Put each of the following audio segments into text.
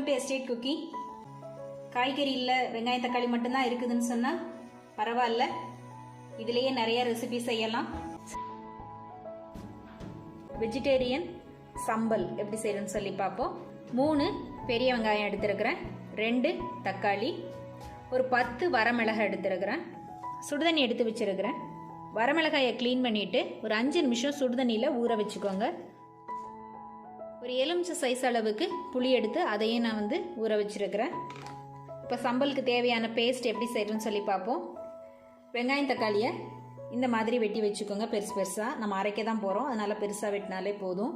Welcome to estate cooking. காய்கறி இல்லை, வெங்காயம் தக்காளி மட்டும்தான் இருக்குதுன்னு சொன்னால் பரவாயில்ல, இதுலேயே நிறைய ரெசிபி செய்யலாம். வெஜிடேரியன் சம்பல் எப்படி செய்யணும்னு சொல்லி பார்ப்போம். 3 பெரிய வெங்காயம் எடுத்துருக்கிறேன், 2 தக்காளி, ஒரு 10 வரமிளகாய் எடுத்துருக்கிறேன், சுடுதண்ணி எடுத்து வச்சுருக்கிறேன். வரமிளகாயை க்ளீன் பண்ணிவிட்டு ஒரு 5 நிமிஷம் சுடுதண்ணியில் ஊற வச்சுக்கோங்க. ஒரு எலுமிச்சை சைஸ் அளவுக்கு புளி எடுத்து அதையும் நான் ஊற வச்சுருக்கிறேன். இப்போ சம்பலுக்கு தேவையான பேஸ்ட் எப்படி செய்யணும்னு சொல்லி பார்ப்போம். வெங்காயம் தக்காளியை இந்த மாதிரி வெட்டி வச்சுக்கோங்க, பெருசு பெருசாக. நம்ம அரைக்க தான் போகிறோம், அதனால் பெருசாக வெட்டினாலே போதும்.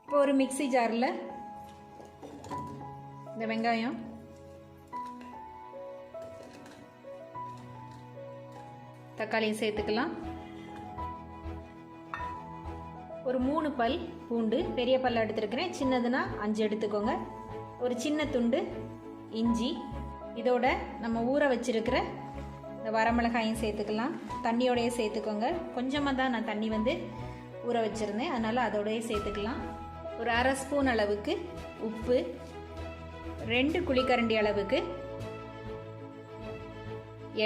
இப்போ ஒரு மிக்ஸி ஜாரில் இந்த வெங்காயம், தக்காளியும் சேர்த்துக்கலாம். ஒரு 3 பல் பூண்டு, பெரிய பல்ல எடுத்துருக்கிறேன், சின்னதுன்னா 5 எடுத்துக்கோங்க. ஒரு சின்ன துண்டு இஞ்சி, இதோட நம்ம ஊற வச்சிருக்கிற இந்த வரமிளகாயும் சேர்த்துக்கலாம். தண்ணியோடையே சேர்த்துக்கோங்க. கொஞ்சமாக தான் நான் தண்ணி ஊற வச்சுருந்தேன், அதனால் அதோடய சேர்த்துக்கலாம். ஒரு 1/2 ஸ்பூன் அளவுக்கு உப்பு, 2 குழிக்கரண்டி அளவுக்கு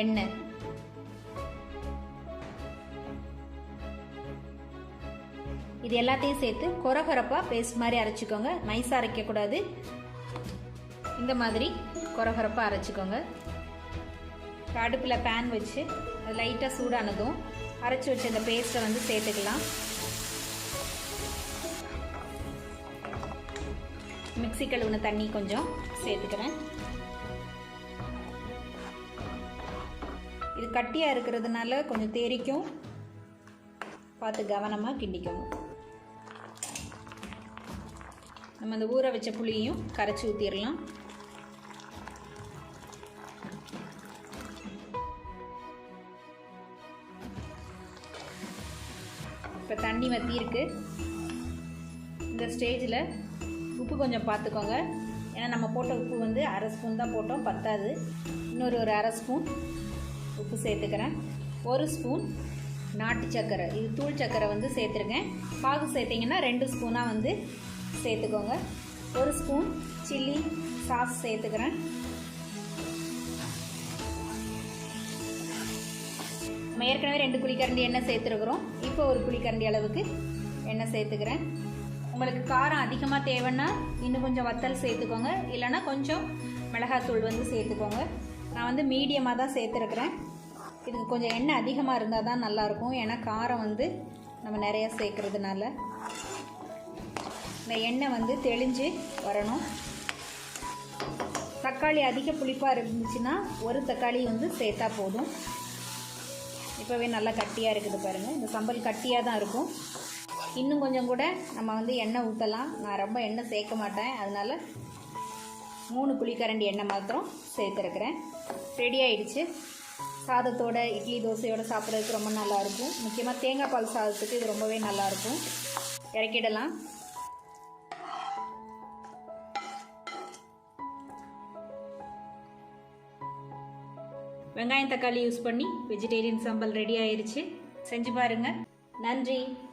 எண்ணெய், இது எல்லாத்தையும் சேர்த்து கொரகொரப்பாக பேஸ்ட் மாதிரி அரைச்சிக்கோங்க. நைஸாக அரைக்கக்கூடாது, இந்த மாதிரி கொரகொரப்பாக அரைச்சிக்கோங்க. அடுப்பில் பேன் வச்சு அது லைட்டாக சூடானதும் அரைச்சி வச்ச இந்த பேஸ்ட்டை சேர்த்துக்கலாம். மிக்ஸி கழுவுன தண்ணி கொஞ்சம் சேர்த்துக்கிறேன். இது கட்டியாக இருக்கிறதுனால கொஞ்சம் தேரிக்கும், பார்த்து கவனமாக கிண்டிக்கணும். நம்ம அந்த ஊற வச்ச புளியையும் கரைச்சி ஊற்றிடலாம். இப்போ தண்ணி வற்றி இருக்கு. இந்த ஸ்டேஜில் உப்பு கொஞ்சம் பார்த்துக்கோங்க, ஏன்னா நம்ம போட்ட உப்பு 1/2 ஸ்பூன் தான் போட்டோம், பத்தாது. இன்னொரு 1/2 ஸ்பூன் உப்பு சேர்த்துக்கிறேன். 1 ஸ்பூன் நாட்டு சர்க்கரை, இது தூள் சர்க்கரை சேர்த்துருக்கேன். பாகு சேர்த்திங்கன்னா 2 ஸ்பூனாக சேர்த்துக்கோங்க. 1 ஸ்பூன் சில்லி சாஸ் சேர்த்துக்கிறேன். நம்ம ஏற்கனவே 2 குழிக்கரண்டி எண்ணெய் சேர்த்துருக்குறோம். இப்போ 1 குழிக்கரண்டி அளவுக்கு எண்ணெய் சேர்த்துக்கிறேன். உங்களுக்கு காரம் அதிகமாக தேவைன்னா இன்னும் கொஞ்சம் வத்தல் சேர்த்துக்கோங்க, இல்லைன்னா கொஞ்சம் மிளகாத்தூள் சேர்த்துக்கோங்க. நான் மீடியமாக தான் சேர்த்துருக்குறேன். இதுக்கு கொஞ்சம் எண்ணெய் அதிகமாக இருந்தால் தான் நல்லாயிருக்கும், ஏன்னா காரம் நம்ம நிறையா சேர்க்குறதுனால. இந்த எண்ணெய் தெளிஞ்சு வரணும். தக்காளி அதிக புளிப்பாக இருந்துச்சுன்னா 1 தக்காளி சேர்த்தா போதும். இப்போவே நல்லா கட்டியாக இருக்குது பாருங்கள். இந்த சம்பல் கட்டியாக தான் இருக்கும். இன்னும் கொஞ்சம் கூட நம்ம எண்ணெய் ஊற்றலாம். நான் ரொம்ப எண்ணெய் சேர்க்க மாட்டேன், அதனால் 3 குழிக்கரண்டி எண்ணெய் மாத்திரம் சேர்த்துருக்குறேன். ரெடி ஆகிடுச்சு. சாதத்தோட, இட்லி தோசையோடு சாப்பிட்றதுக்கு ரொம்ப நல்லாயிருக்கும். முக்கியமாக தேங்காய் பால் சாதத்துக்கு இது ரொம்பவே நல்லாயிருக்கும். இறக்கிடலாம். வெங்காயம் தக்காளி யூஸ் பண்ணி வெஜிடேரியன் சம்பல் ரெடி ஆயிடுச்சு. செஞ்சு பாருங்கள். நன்றி.